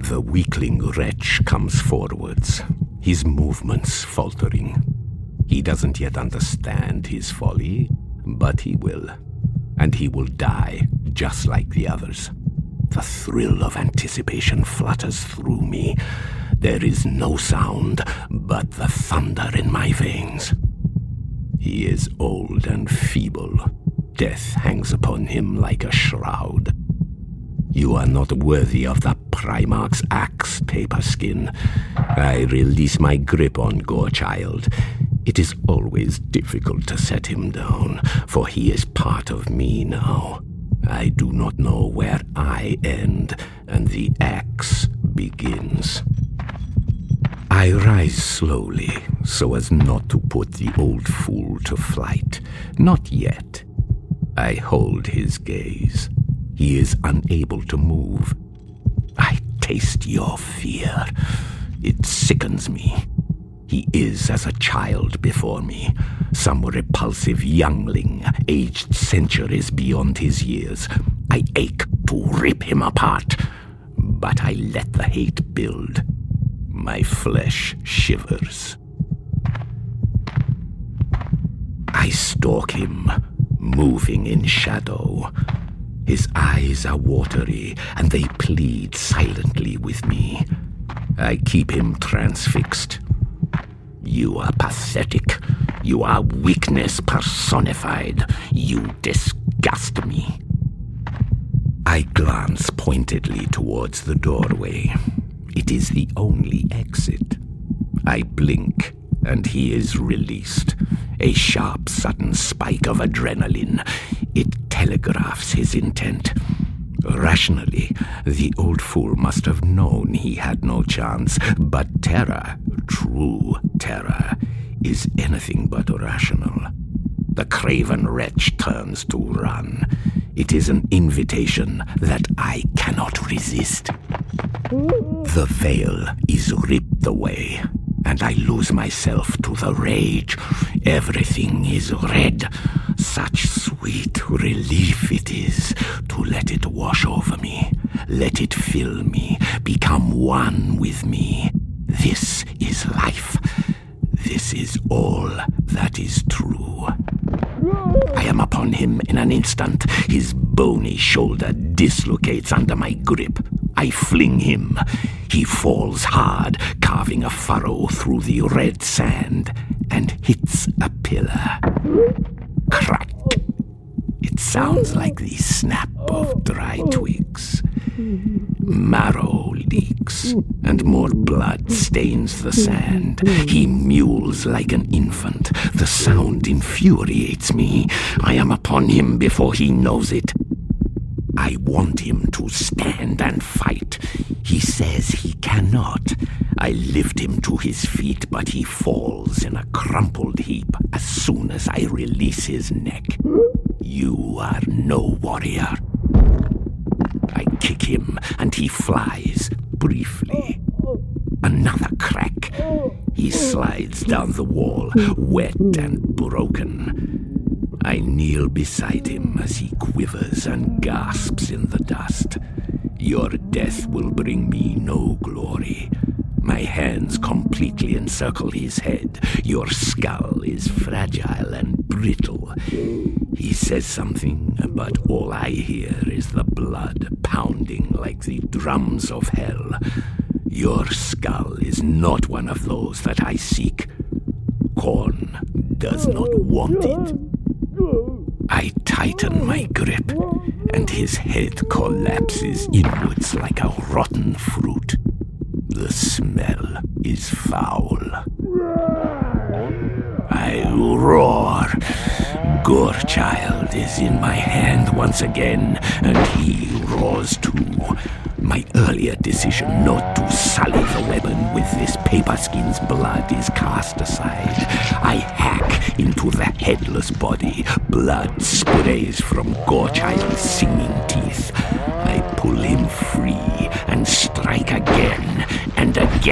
The weakling wretch comes forwards, his movements faltering. He doesn't yet understand his folly, but he will. And he will die just like the others. The thrill of anticipation flutters through me. There is no sound but the thunder in my veins. He is old and feeble. Death hangs upon him like a shroud. You are not worthy of the Primarch's axe, Paperskin. I release my grip on Gorechild. It is always difficult to set him down, for he is part of me now. I do not know where I end and the axe begins. I rise slowly, so as not to put the old fool to flight. Not yet. I hold his gaze. He is unable to move. I taste your fear. It sickens me. He is as a child before me, some repulsive youngling, aged centuries beyond his years. I ache to rip him apart, but I let the hate build. My flesh shivers. I stalk him, moving in shadow. His eyes are watery, and they plead silently with me. I keep him transfixed. You are pathetic. You are weakness personified. You disgust me. I glance pointedly towards the doorway. It is the only exit. I blink, and he is released. A sharp, sudden spike of adrenaline. It telegraphs his intent. Rationally, the old fool must have known he had no chance, but terror, true terror, is anything but rational. The craven wretch turns to run. It is an invitation that I cannot resist. The veil is ripped away, and I lose myself to the rage. Everything is red. Such sweet relief it is to let it wash over me, let it fill me, become one with me. This is life. This is all that is true. I am upon him in an instant. His bony shoulder dislocates under my grip. I fling him. He falls hard, carving a furrow through the red sand, and hits a pillar. Crack! It sounds like the snap of dry twigs. Marrow leaks, and more blood stains the sand. He mewls like an infant. The sound infuriates me. I am upon him before he knows it. I want him to stand and fight. He says he cannot. I lift him to his feet, but he falls in a crumpled heap as soon as I release his neck. You are no warrior. I kick him, and he flies, briefly. Another crack. He slides down the wall, wet and broken. I kneel beside him as he quivers and gasps in the dust. Your death will bring me no glory. My hands completely encircle his head. Your skull is fragile and brittle. He says something, but all I hear is the blood pounding like the drums of hell. Your skull is not one of those that I seek. Khorne does not want it. I tighten my grip, and his head collapses inwards like a rotten fruit. The smell is foul. I roar. Gorechild is in my hand once again, and he roars too. My earlier decision not to sully the weapon with this paperskin's blood is cast aside. I hack into the headless body. Blood sprays from Gorechild's singing teeth. I pull him free and strike again and again.